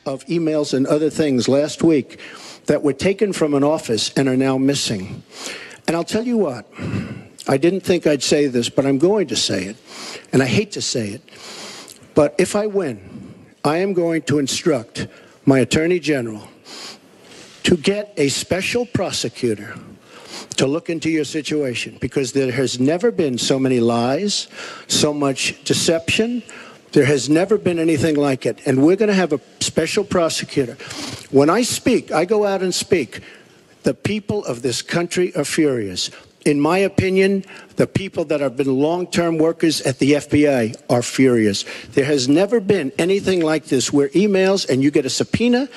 of emails and other things last week that were taken from an office and are now missing. And I'll tell you what, I didn't think I'd say this, but I'm going to say it, and I hate to say it, but if I win, I am going to instruct my Attorney General to get a special prosecutor to look into your situation, because there has never been so many lies, so much deception. There has never been anything like it. And we're going to have a special prosecutor. When I speak, I go out and speak. The people of this country are furious. In my opinion, the people that have been long-term workers at the FBI are furious. There has never been anything like this, where emails and you get a subpoena.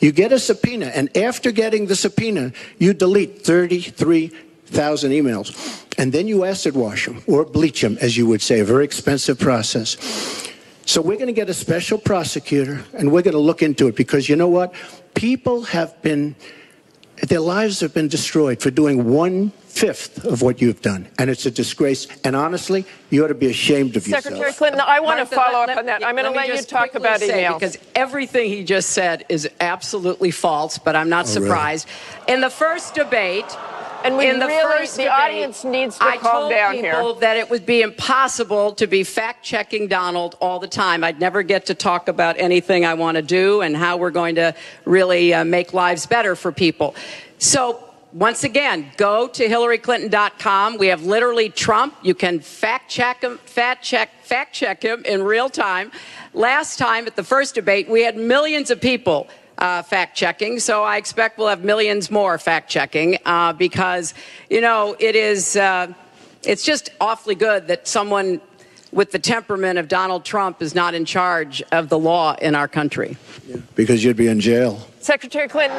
You get a subpoena, and after getting the subpoena, you delete 33,000 emails. And then you acid wash them, or bleach them, as you would say, a very expensive process. So we're going to get a special prosecutor, and we're going to look into it, because you know what? People have been, their lives have been destroyed for doing 1/5 of what you've done. And it's a disgrace. And honestly, you ought to be ashamed of yourself. Secretary Clinton, I want to follow up on that. I'm going to let you talk about emails. Because everything he just said is absolutely false, but I'm not surprised. In the first debate, the audience needs to calm down here. I told people that it would be impossible to be fact-checking Donald all the time. I'd never get to talk about anything I want to do and how we're going to really make lives better for people. So, once again, go to HillaryClinton.com. We have literally Trump. You can fact-check him in real time. Last time at the first debate, we had millions of people fact-checking, so I expect we'll have millions more fact-checking because, you know, it's just awfully good that someone with the temperament of Donald Trump is not in charge of the law in our country. Yeah, because you'd be in jail. Secretary Clinton.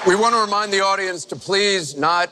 We want to remind the audience to please not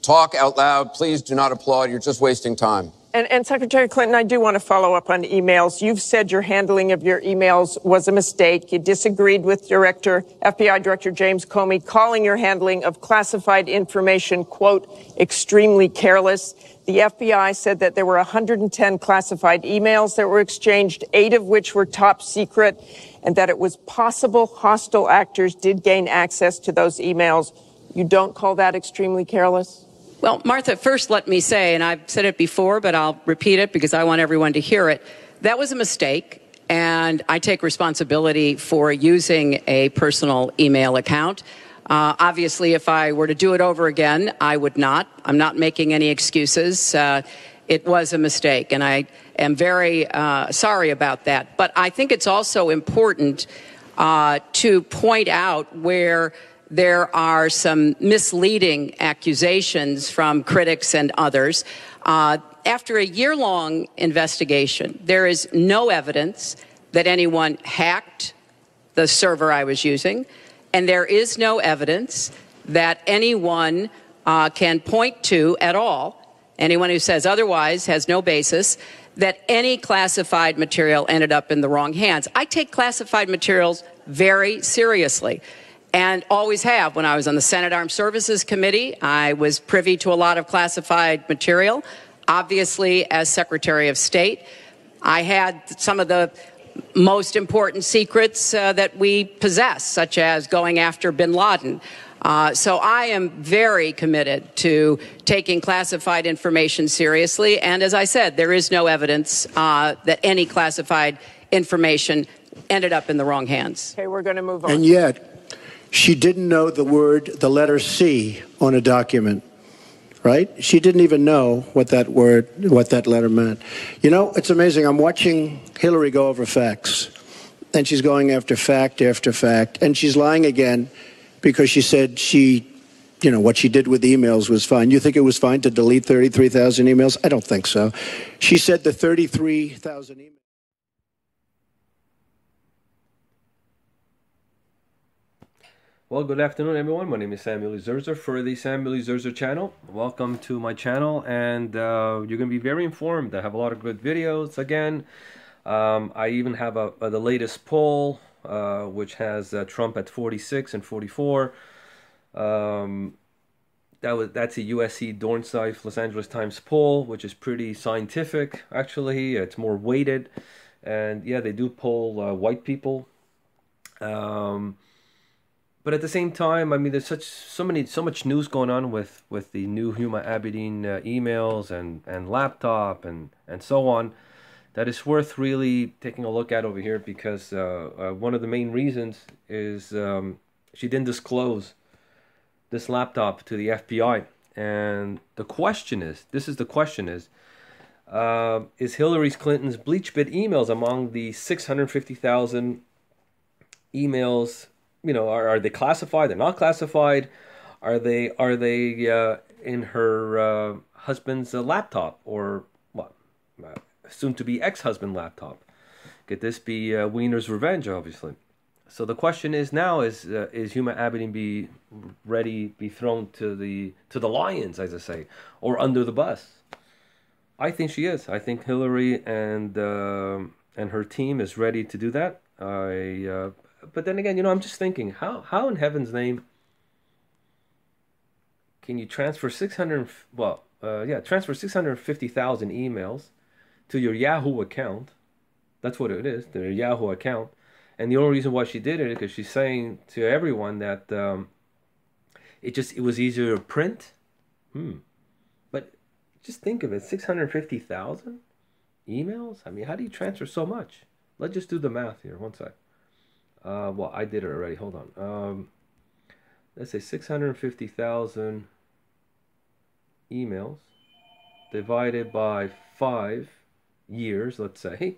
talk out loud. Please do not applaud. You're just wasting time. And Secretary Clinton, I do want to follow up on emails. You've said your handling of your emails was a mistake. You disagreed with FBI Director James Comey, calling your handling of classified information, quote, extremely careless. The FBI said that there were 110 classified emails that were exchanged, 8 of which were top secret, and that it was possible hostile actors did gain access to those emails. You don't call that extremely careless? Well, Martha, first let me say, and I've said it before, but I'll repeat it because I want everyone to hear it, that was a mistake, and I take responsibility for using a personal email account. Obviously, if I were to do it over again, I would not. I'm not making any excuses. It was a mistake, and I am very sorry about that. But I think it's also important to point out where there are some misleading accusations from critics and others. After a year-long investigation, there is no evidence that anyone hacked the server I was using, and there is no evidence that anyone can point to at all, anyone who says otherwise has no basis, that any classified material ended up in the wrong hands. I take classified materials very seriously, and always have. When I was on the Senate Armed Services Committee, I was privy to a lot of classified material. Obviously, as Secretary of State, I had some of the most important secrets that we possess, such as going after bin Laden. So I am very committed to taking classified information seriously. And as I said, there is no evidence that any classified information ended up in the wrong hands. Okay, we're going to move on. And yet, she didn't know the letter C on a document, right? She didn't even know what that letter meant. You know, it's amazing. I'm watching Hillary go over facts, and she's going after fact after fact, and she's lying again because she said what she did with emails was fine. You think it was fine to delete 33,000 emails? I don't think so. She said the 33,000 emails. Well, good afternoon, everyone. My name is Samuel Zerzer for the Samuel Zerzer channel. Welcome to my channel, and you're going to be very informed. I have a lot of good videos. Again, I even have the latest poll, which has Trump at 46 and 44. that's a USC Dornsife Los Angeles Times poll, which is pretty scientific, actually. It's more weighted. And yeah, they do poll white people. But at the same time, I mean, there's so much news going on with the new Huma Abedin emails and laptop and so on, that it's worth really taking a look at over here, because one of the main reasons is she didn't disclose this laptop to the FBI. And the question is, is Hillary Clinton's BleachBit emails among the 650,000 emails, you know, are they classified? They're not classified? Are they in her husband's laptop, or what? Soon to be ex-husband laptop? Could this be Weiner's revenge? Obviously. So the question is now: is Huma Abedin be thrown to the lions, as I say, or under the bus? I think she is. I think Hillary and her team is ready to do that. But then again, you know, I'm just thinking, how in heaven's name can you transfer 650,000 emails to your Yahoo account? That's what it is, their Yahoo account. And the only reason why she did it is because she's saying to everyone that it was easier to print. But just think of it, 650,000 emails? I mean, how do you transfer so much? Let's just do the math here, one sec. Well, I did it already, hold on. Let's say 650,000 emails divided by 5 years, let's say.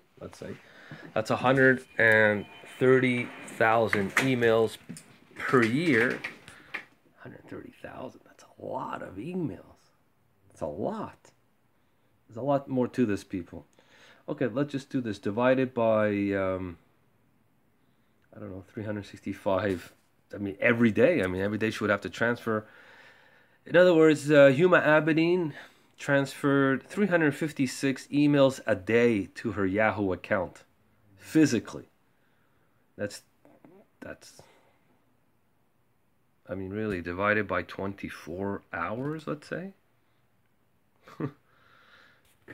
That's 130,000 emails per year. 130,000, that's a lot of emails. That's a lot. There's a lot more to this, people. Okay, let's just do this. Divided by, I don't know, 365. I mean, every day. I mean, every day she would have to transfer. In other words, Huma Abedin transferred 356 emails a day to her Yahoo account, physically. That's I mean, really, divided by 24 hours, let's say.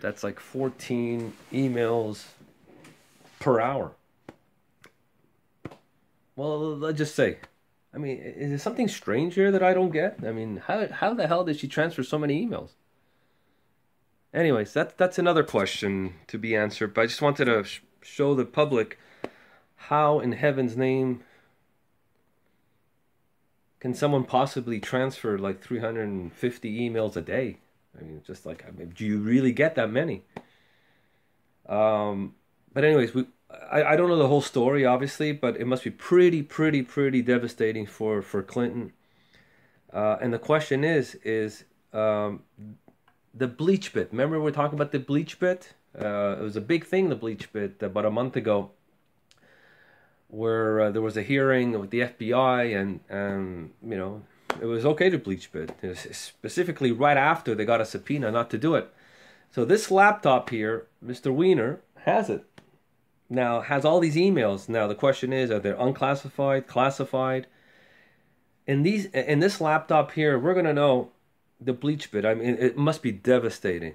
That's like 14 emails per hour. Well, let's just say, I mean, is there something strange here that I don't get? I mean, how the hell did she transfer so many emails? Anyways, that's another question to be answered, but I just wanted to show the public how in heaven's name can someone possibly transfer like 350 emails a day? I mean, just like, I mean, do you really get that many? But anyways, I don't know the whole story, obviously, but it must be pretty devastating for Clinton. And the question is the BleachBit. Remember we were talking about the BleachBit? It was a big thing, the BleachBit, about a month ago, where there was a hearing with the FBI, and you know, it was okay to BleachBit, specifically right after they got a subpoena not to do it. So this laptop here, Mr. Weiner has it. Now, has all these emails. Now, the question is, are they unclassified, classified? In this laptop here, we're going to know the BleachBit. I mean, it must be devastating.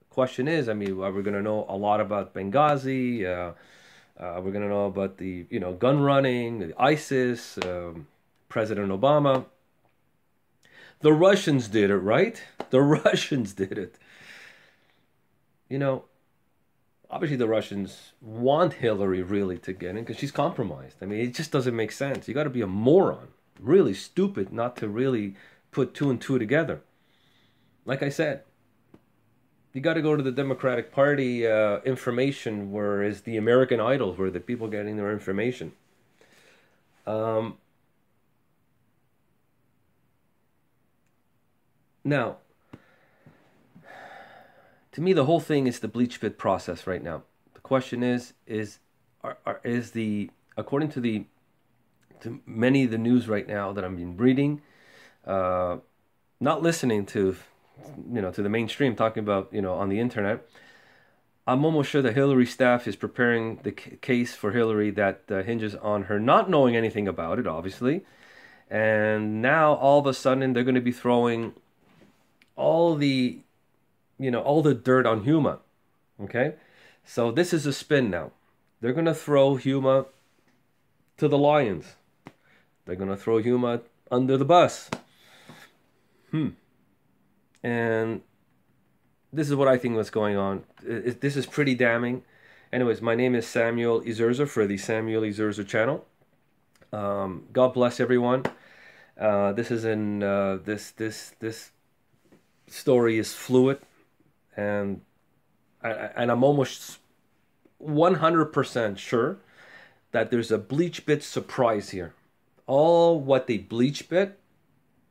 The question is, I mean, are we going to know a lot about Benghazi? We're going to know about the, you know, gun running, the ISIS, President Obama. The Russians did it, right? The Russians did it. You know, obviously the Russians want Hillary really to get in because she's compromised. I mean, it just doesn't make sense. You got to be a moron, really stupid not to really put 2 and 2 together. Like I said, you got to go to the Democratic Party information, where is the American Idol, where the people getting their information. Now, to me, the whole thing is the BleachBit process right now. The question is according to many of the news right now that I've been reading, not listening to, you know, to the mainstream talking about, you know, on the internet, I'm almost sure the Hillary staff is preparing the case for Hillary that hinges on her not knowing anything about it, obviously. And now all of a sudden they're going to be throwing all the, all the dirt on Huma. Okay? So this is a spin now. They're going to throw Huma to the lions. They're going to throw Huma under the bus. And this is what I think was going on. This is pretty damning. Anyways, my name is Samuel Izurza for the Samuel Izurza channel. God bless everyone. This is in this story is fluid, and I'm almost 100% sure that there's a BleachBit surprise here. All what they BleachBit,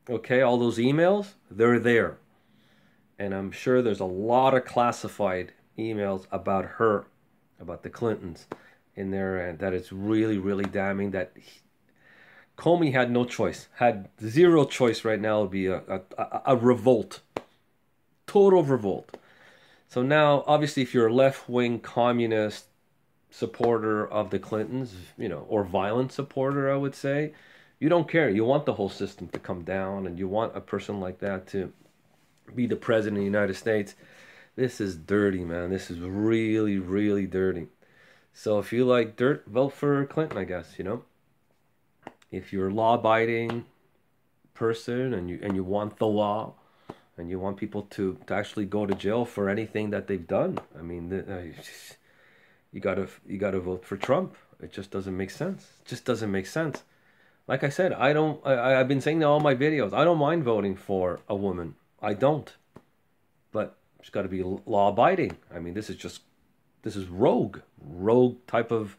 okay, all those emails, they're there. And I'm sure there's a lot of classified emails about her, about the Clintons in there, and that it's really, really damning that Comey had no choice, had zero choice right now. It would be a revolt, total revolt. So now, obviously, if you're a left-wing communist supporter of the Clintons, or violent supporter, I would say, you don't care. You want the whole system to come down, and you want a person like that to be the president of the United States. This is dirty, man. This is really, really dirty. So if you like dirt, vote for Clinton, I guess, If you're a law-abiding person and you want the law, and you want people to actually go to jail for anything that they've done, I mean, you gotta vote for Trump. It just doesn't make sense. It just doesn't make sense. Like I said, I've been saying in all my videos, I don't mind voting for a woman. I don't. But it's got to be law-abiding. I mean, this is rogue type of,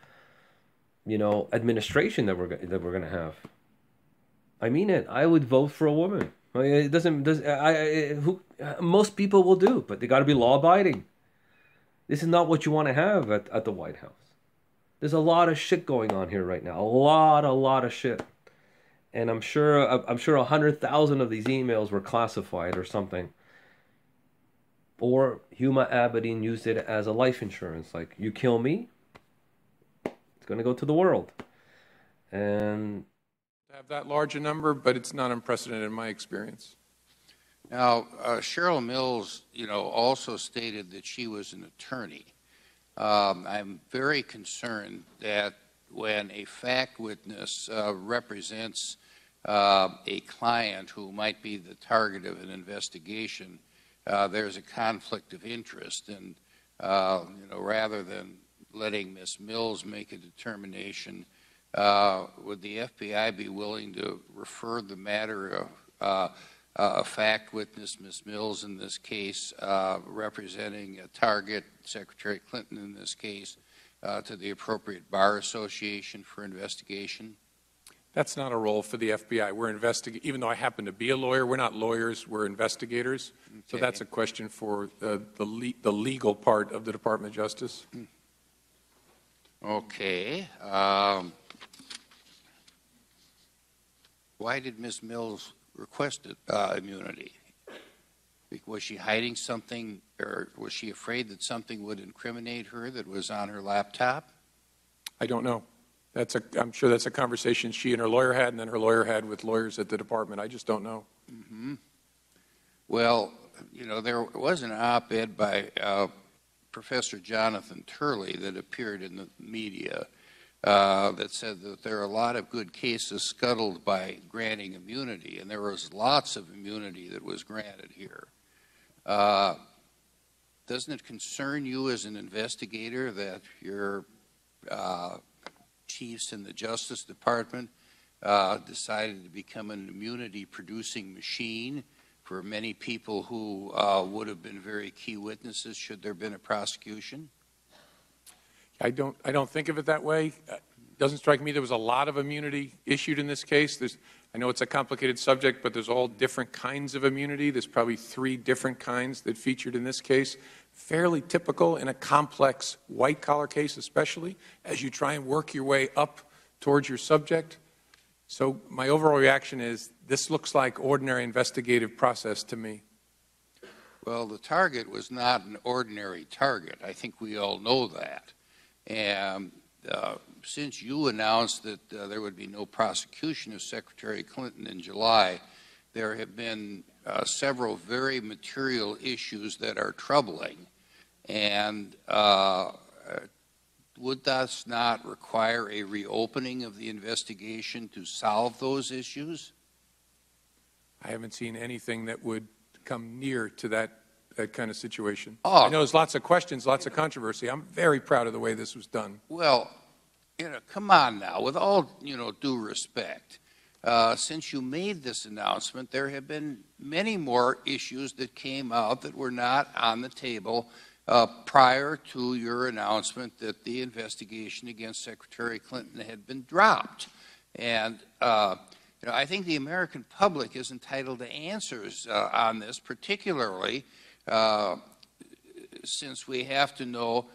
administration that we're gonna have. I mean it. I would vote for a woman. Most people will do, but they got to be law-abiding. This is not what you want to have at the White House. There's a lot of shit going on here right now. A lot of shit. And I'm sure 100,000 of these emails were classified or something. Or Huma Abedin used it as a life insurance. Like, you kill me, it's going to go to the world. And have that large a number, but it's not unprecedented in my experience. Now, Cheryl Mills, also stated that she was an attorney. I'm very concerned that when a fact witness represents a client who might be the target of an investigation, there's a conflict of interest. And, rather than letting Ms. Mills make a determination, would the FBI be willing to refer the matter of a fact witness, Ms. Mills in this case, representing a target, Secretary Clinton in this case, to the appropriate bar association for investigation? That's not a role for the FBI. We're investigating. Even though I happen to be a lawyer, we're not lawyers. We're investigators. Okay. So that's a question for the legal part of the Department of Justice. Okay. Why did Ms. Mills request immunity? Was she hiding something, or was she afraid that something would incriminate her that was on her laptop? I don't know. I'm sure that's a conversation she and her lawyer had, and then her lawyer had with lawyers at the department. I just don't know. Mm-hmm. Well, there was an op-ed by Professor Jonathan Turley that appeared in the media that said that there are a lot of good cases scuttled by granting immunity, and there was lots of immunity that was granted here. Doesn't it concern you as an investigator that your chiefs in the Justice Department decided to become an immunity-producing machine for many people who would have been very key witnesses should there have been a prosecution? I don't think of it that way. It doesn't strike me there was a lot of immunity issued in this case. I know it's a complicated subject, but there's all different kinds of immunity. There's probably 3 different kinds that featured in this case. Fairly typical in a complex white-collar case, especially as you try and work your way up towards your subject. So my overall reaction is this looks like ordinary investigative process to me. Well, the target was not an ordinary target. I think we all know that. And since you announced that there would be no prosecution of Secretary Clinton in July, there have been several very material issues that are troubling, and would thus not require a reopening of the investigation to solve those issues? I haven't seen anything that would come near to that kind of situation. Oh. I know there's lots of questions, lots of controversy. I'm very proud of the way this was done. Well, come on now, with all, due respect. Since you made this announcement, there have been many more issues that came out that were not on the table prior to your announcement that the investigation against Secretary Clinton had been dropped. And I think the American public is entitled to answers on this, particularly since we have to know,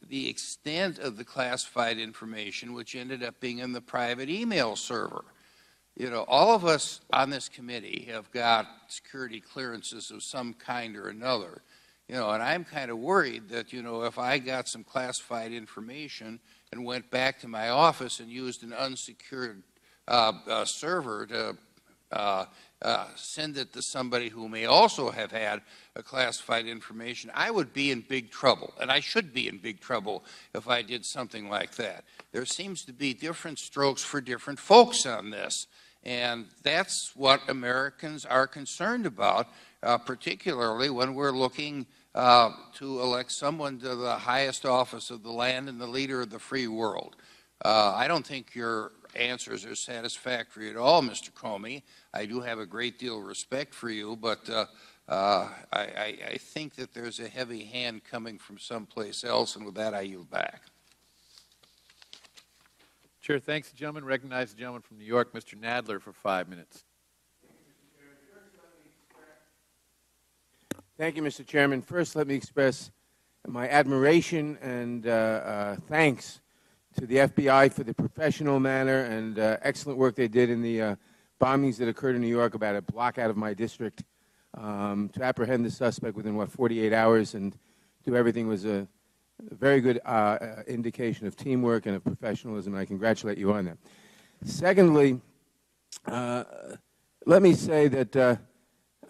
the extent of the classified information which ended up being in the private email server. All of us on this committee have got security clearances of some kind or another. And I'm kind of worried that, if I got some classified information and went back to my office and used an unsecured server to send it to somebody who may also have had a classified information, I would be in big trouble, and I should be in big trouble if I did something like that. There seems to be different strokes for different folks on this, and that's what Americans are concerned about, particularly when we're looking to elect someone to the highest office of the land and the leader of the free world. I don't think your answers are satisfactory at all, Mr. Comey. I do have a great deal of respect for you, but I think that there's a heavy hand coming from someplace else, and with that I yield back. Chair, thanks. The gentleman. Recognize the gentleman from New York, Mr. Nadler, for 5 minutes. Thank you, Mr. Chairman. First, let me express my admiration and thanks to the FBI for the professional manner and excellent work they did in the bombings that occurred in New York about a block out of my district to apprehend the suspect within, 48 hours and do everything was a very good indication of teamwork and of professionalism, and I congratulate you on that. Secondly, let me say that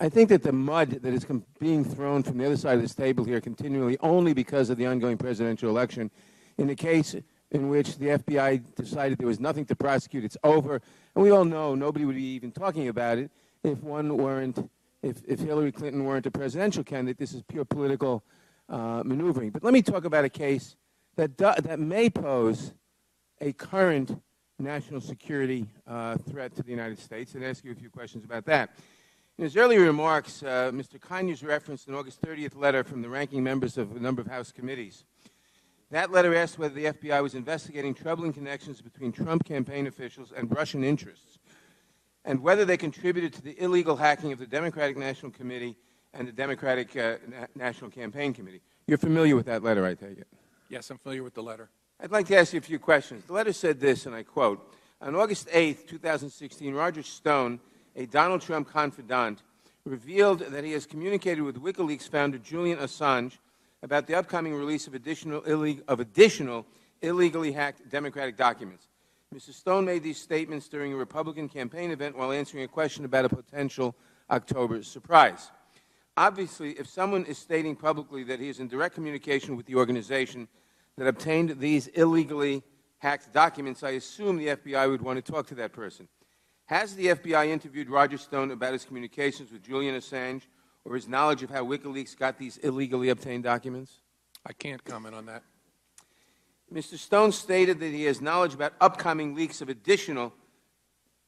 I think that the mud that is being thrown from the other side of this table here continually only because of the ongoing presidential election, in the case in which the FBI decided there was nothing to prosecute, it's over, and we all know nobody would be even talking about it if if Hillary Clinton weren't a presidential candidate. This is pure political maneuvering. But let me talk about a case that may pose a current national security threat to the United States, and ask you a few questions about that. In his earlier remarks, Mr. Conyers referenced an August 30th letter from the ranking members of a number of House committees. That letter asked whether the FBI was investigating troubling connections between Trump campaign officials and Russian interests, and whether they contributed to the illegal hacking of the Democratic National Committee and the Democratic National Campaign Committee. You're familiar with that letter, I take it? Yes, I'm familiar with the letter. I'd like to ask you a few questions. The letter said this, and I quote, on August 8th, 2016, Roger Stone, a Donald Trump confidant, revealed that he has communicated with WikiLeaks founder Julian Assange about the upcoming release of additional illegally hacked Democratic documents. Mr. Stone made these statements during a Republican campaign event while answering a question about a potential October surprise. Obviously, if someone is stating publicly that he is in direct communication with the organization that obtained these illegally hacked documents, I assume the FBI would want to talk to that person. Has the FBI interviewed Roger Stone about his communications with Julian Assange or his knowledge of how WikiLeaks got these illegally obtained documents? I can't comment on that. Mr. Stone stated that he has knowledge about upcoming leaks of additional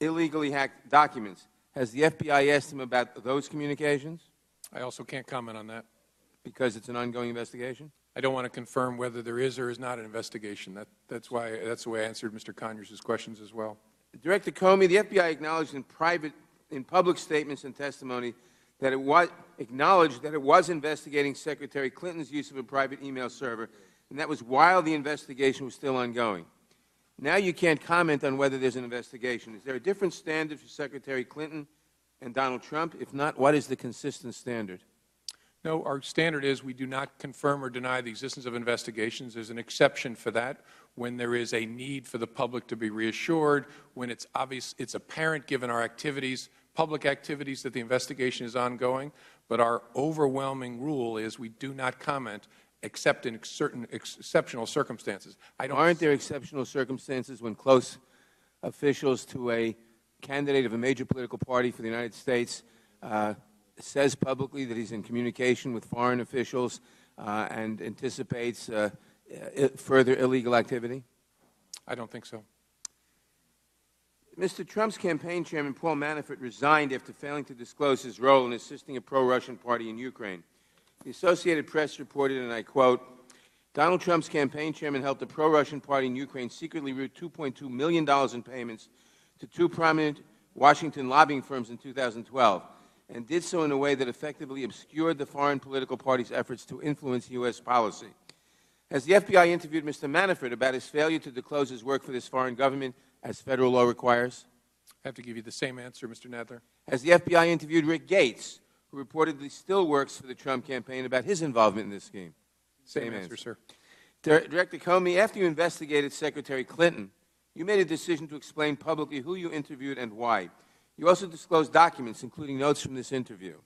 illegally hacked documents. Has the FBI asked him about those communications? I also can't comment on that. Because it's an ongoing investigation? I don't want to confirm whether there is or is not an investigation. That's the way I answered Mr. Conyers' questions as well. Director Comey, the FBI acknowledged in public statements and testimony that it was investigating Secretary Clinton's use of a private email server, and that was while the investigation was still ongoing. Now you can't comment on whether there's an investigation. Is there a different standard for Secretary Clinton and Donald Trump? If not, what is the consistent standard? No, our standard is we do not confirm or deny the existence of investigations. There's an exception for that when there is a need for the public to be reassured, when it's obvious, it's apparent given our activities, public activities that the investigation is ongoing, but our overwhelming rule is we do not comment except in certain exceptional circumstances. Aren't there exceptional circumstances when close officials to a candidate of a major political party for the United States says publicly that he's in communication with foreign officials and anticipates further illegal activity? I don't think so. Mr. Trump's campaign chairman, Paul Manafort, resigned after failing to disclose his role in assisting a pro-Russian party in Ukraine. The Associated Press reported, and I quote, Donald Trump's campaign chairman helped a pro-Russian party in Ukraine secretly route $2.2 million in payments to two prominent Washington lobbying firms in 2012, and did so in a way that effectively obscured the foreign political party's efforts to influence U.S. policy. Has the FBI interviewed Mr. Manafort about his failure to disclose his work for this foreign government, as federal law requires? I have to give you the same answer, Mr. Nadler. Has the FBI interviewed Rick Gates, who reportedly still works for the Trump campaign, about his involvement in this scheme? Same answer, sir. Director Comey, after you investigated Secretary Clinton, you made a decision to explain publicly who you interviewed and why. You also disclosed documents, including notes from those interviews.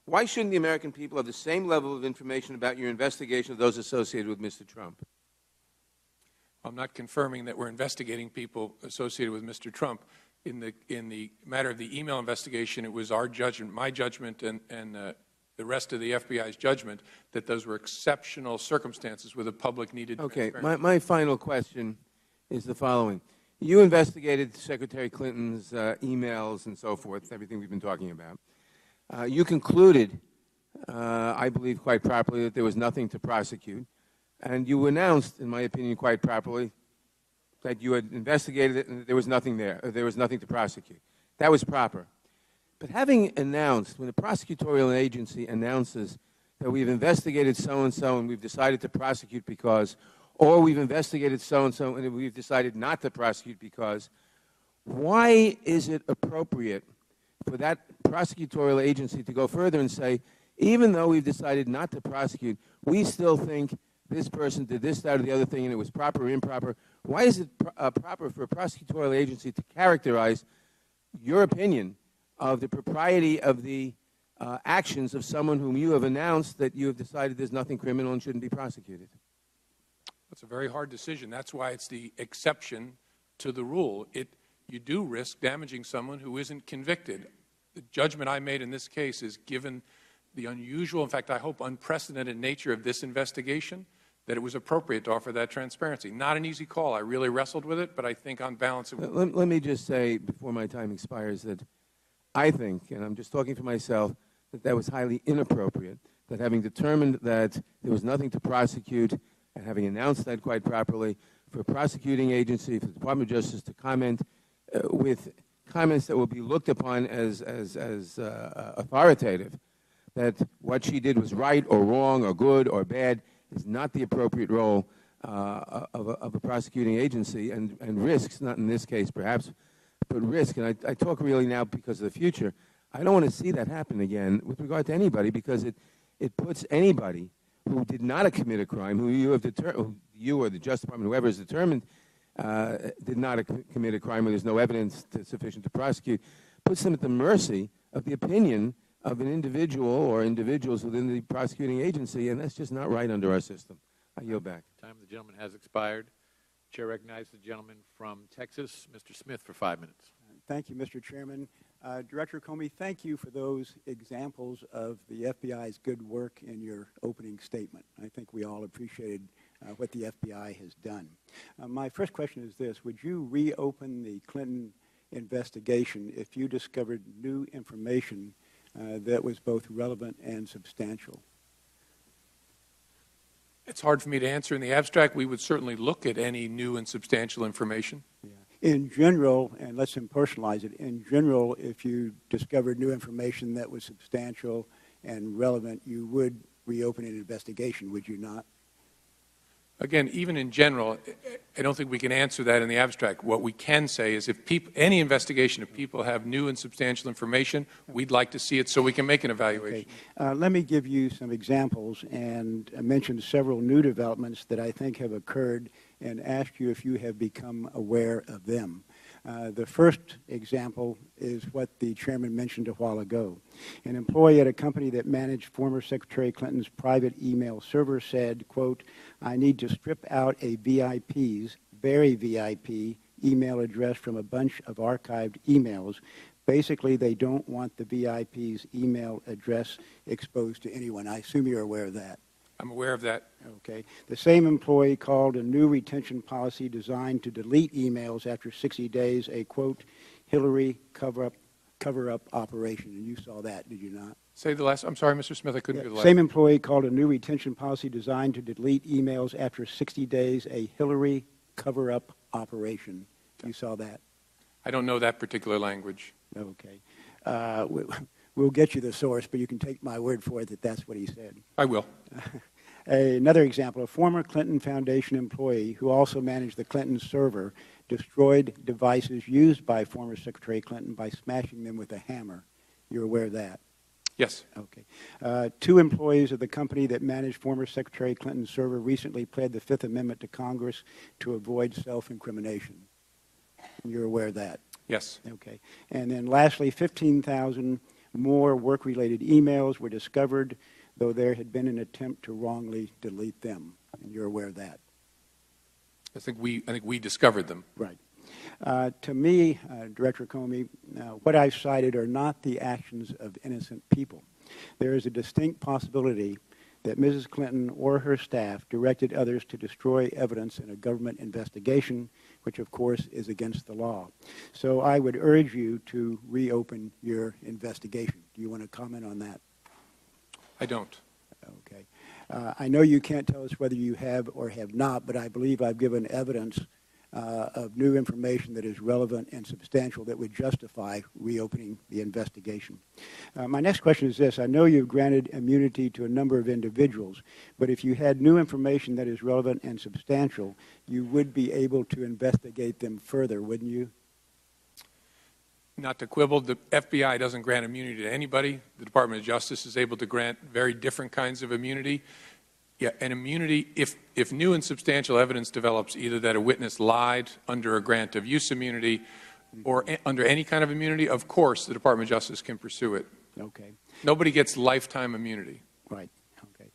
Why shouldn't the American people have the same level of information about your investigation of those associated with Mr. Trump? I'm not confirming that we're investigating people associated with Mr. Trump. In the matter of the email investigation, it was our judgment, my judgment, and the rest of the FBI's judgment that those were exceptional circumstances where the public needed transparency. Okay, my final question is the following. You investigated Secretary Clinton's emails and so forth, everything we've been talking about. You concluded, I believe quite properly, that there was nothing to prosecute. And you announced, in my opinion, quite properly, that you had investigated it and that there was nothing there, or there was nothing to prosecute. That was proper. But having announced, when a prosecutorial agency announces that we've investigated so-and-so and we've decided to prosecute because, or we've investigated so-and-so and we've decided not to prosecute because, why is it appropriate for that prosecutorial agency to go further and say, even though we've decided not to prosecute, we still think this person did this, that, or the other thing, and it was proper or improper? Why is it proper for a prosecutorial agency to characterize your opinion of the propriety of the actions of someone whom you have announced that you have decided there's nothing criminal and shouldn't be prosecuted? That's a very hard decision. That's why it's the exception to the rule. You do risk damaging someone who isn't convicted. The judgment I made in this case is, given the unusual, in fact, I hope unprecedented nature of this investigation, that it was appropriate to offer that transparency. Not an easy call. I really wrestled with it, but I think on balance it was. Let me just say, before my time expires, that I think, and I'm just talking for myself, that that was highly inappropriate, that having determined that there was nothing to prosecute and having announced that quite properly, for a prosecuting agency, for the Department of Justice to comment with comments that will be looked upon as authoritative, that what she did was right or wrong or good or bad, is not the appropriate role of a prosecuting agency, and risks, not in this case perhaps, but risk. And I talk really now because of the future. I don't want to see that happen again with regard to anybody, because it puts anybody who did not commit a crime, who you have determined, you or the Justice Department, whoever is determined, did not commit a crime, or there's no evidence sufficient to prosecute, puts them at the mercy of the opinion of an individual or individuals within the prosecuting agency, and that's just not right under our system. I yield back. Time of the gentleman has expired. Chair recognizes the gentleman from Texas, Mr. Smith, for 5 minutes. Thank you, Mr. Chairman. Director Comey, thank you for those examples of the FBI's good work in your opening statement. I think we all appreciated what the FBI has done. My first question is this. Would you reopen the Clinton investigation if you discovered new information that was both relevant and substantial? It's hard for me to answer in the abstract. We would certainly look at any new and substantial information. Yeah. In general, and let's impersonalize it, in general, if you discovered new information that was substantial and relevant, you would reopen an investigation, would you not? Again, even in general, I don't think we can answer that in the abstract. What we can say is if any investigation, if people have new and substantial information, we'd like to see it so we can make an evaluation. Okay. Let me give you some examples and mention several new developments that I think have occurred and ask you if you have become aware of them. The first example is what the chairman mentioned a while ago. An employee at a company that managed former Secretary Clinton's private email server said, quote, "I need to strip out a VIP's, very VIP, email address from a bunch of archived emails. Basically, they don't want the VIP's email address exposed to anyone." I assume you're aware of that. I'm aware of that. Okay. The same employee called a new retention policy designed to delete emails after 60 days a, quote, Hillary cover-up operation. And you saw that, did you not? Say the last. I'm sorry, Mr. Smith, I couldn't hear the last. Same employee called a new retention policy designed to delete emails after 60 days a Hillary cover-up operation. You saw that? I don't know that particular language. Okay. We'll get you the source, but you can take my word for it that that's what he said. I will. Another example, a former Clinton Foundation employee who also managed the Clinton server destroyed devices used by former Secretary Clinton by smashing them with a hammer. You're aware of that? Yes. Okay. Two employees of the company that managed former Secretary Clinton's server recently pled the Fifth Amendment to Congress to avoid self-incrimination. You're aware of that? Yes. Okay. And then lastly, 15,000 more work-related emails were discovered, though there had been an attempt to wrongly delete them. And you're aware of that? I think we discovered them. Right. To me, Director Comey, what I've cited are not the actions of innocent people. There is a distinct possibility that Mrs. Clinton or her staff directed others to destroy evidence in a government investigation, which of course is against the law. So I would urge you to reopen your investigation. Do you want to comment on that? I don't. Okay. I know you can't tell us whether you have or have not, but I believe I've given evidence of new information that is relevant and substantial that would justify reopening the investigation. My next question is this. I know you've granted immunity to a number of individuals, but if you had new information that is relevant and substantial, you would be able to investigate them further, wouldn't you? Not to quibble, the FBI doesn't grant immunity to anybody. The Department of Justice is able to grant very different kinds of immunity. Yeah, and immunity, if new and substantial evidence develops, either that a witness lied under a grant of use immunity or under any kind of immunity, of course the Department of Justice can pursue it. Okay. Nobody gets lifetime immunity. Right. Okay.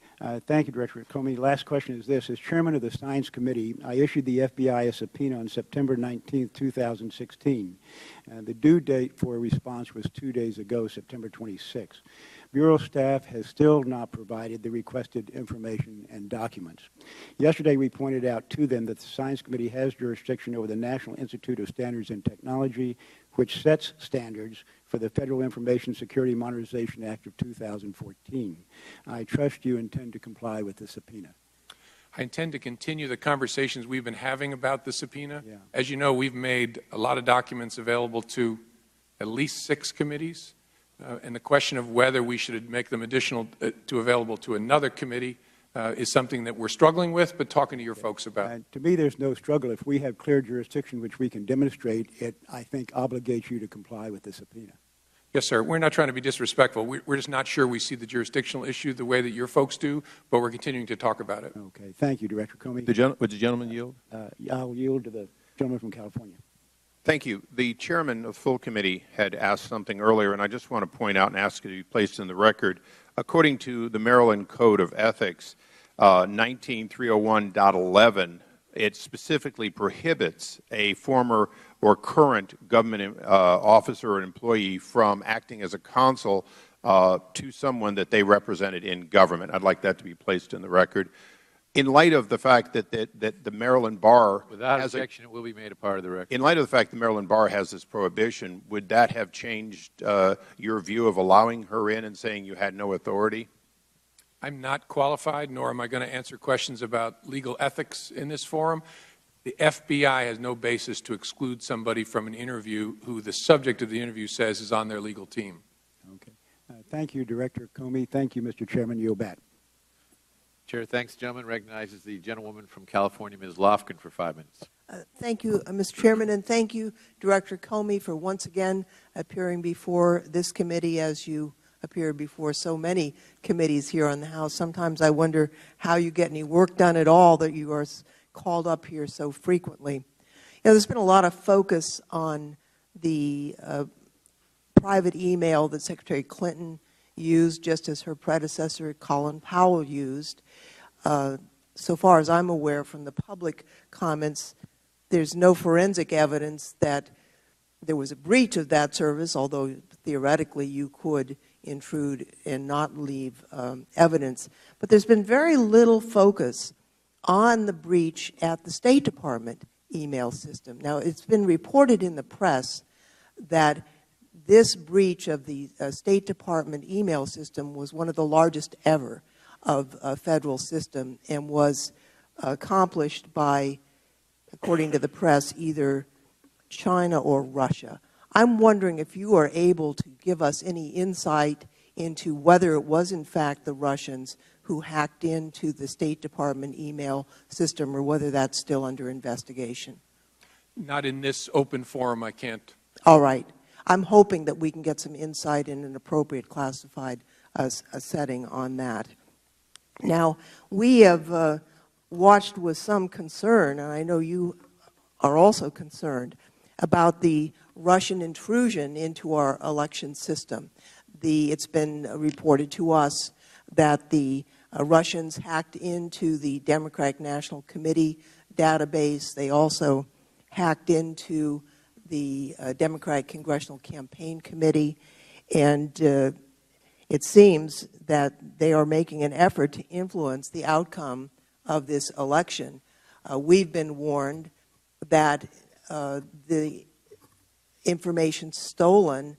Thank you, Director Comey. Last question is this. As chairman of the Science Committee, I issued the FBI a subpoena on September 19, 2016. The due date for a response was 2 days ago, September 26. Bureau staff has still not provided the requested information and documents. Yesterday, we pointed out to them that the Science Committee has jurisdiction over the National Institute of Standards and Technology, which sets standards for the Federal Information Security Modernization Act of 2014. I trust you intend to comply with the subpoena. I intend to continue the conversations we've been having about the subpoena. Yeah. As you know, we've made a lot of documents available to at least 6 committees. And the question of whether we should make them additional available to another committee is something that we're struggling with, but talking to your folks about. To me, there's no struggle. If we have clear jurisdiction, which we can demonstrate, it, I think, obligates you to comply with the subpoena. Yes, sir. We're not trying to be disrespectful. We're just not sure we see the jurisdictional issue the way that your folks do, but we're continuing to talk about it. Okay. Thank you, Director Comey. Would the gentleman yield? I'll yield to the gentleman from California. Thank you. The chairman of the full committee had asked something earlier, and I just want to point out and ask it to be placed in the record. According to the Maryland Code of Ethics, 19301.11, it specifically prohibits a former or current government officer or employee from acting as a counsel to someone that they represented in government. I'd like that to be placed in the record. In light of the fact that the Maryland Bar without objection, it will be made a part of the record. In light of the fact the Maryland Bar has this prohibition, would that have changed your view of allowing her in and saying you had no authority? I'm not qualified, nor am I going to answer questions about legal ethics in this forum. The FBI has no basis to exclude somebody from an interview who the subject of the interview says is on their legal team. Okay. Thank you, Director Comey. Thank you, Mr. Chairman. Yield back. Chair, thanks, gentleman. Recognizes the gentlewoman from California, Ms. Lofgren, for 5 minutes. Thank you, Mr. Chairman, and thank you, Director Comey, for once again appearing before this committee as you appear before so many committees here on the House. Sometimes I wonder how you get any work done at all that you are called up here so frequently. there's been a lot of focus on the private email that Secretary Clinton used, just as her predecessor Colin Powell used. So far as I'm aware from the public comments, there's no forensic evidence that there was a breach of that service, although theoretically you could intrude and not leave evidence. But there's been very little focus on the breach at the State Department email system. Now, it's been reported in the press that this breach of the State Department email system was one of the largest ever of a federal system and was accomplished by, according to the press, either China or Russia. I'm wondering if you are able to give us any insight into whether it was in fact the Russians who hacked into the State Department email system or whether that's still under investigation. Not in this open forum, I can't. All right. I'm hoping that we can get some insight in an appropriate classified setting on that. Now, we have watched with some concern, and I know you are also concerned, about the Russian intrusion into our election system. It's been reported to us that the Russians hacked into the Democratic National Committee database. They also hacked into the Democratic Congressional Campaign Committee, and it seems that they are making an effort to influence the outcome of this election. We've been warned that the information stolen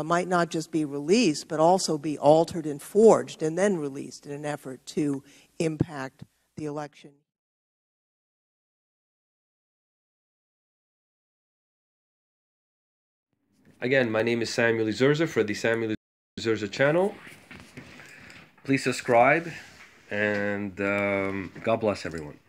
might not just be released, but also be altered and forged and then released in an effort to impact the election. Again, my name is Samuel Zerza for the Samuel Zerza channel. Please subscribe, and God bless everyone.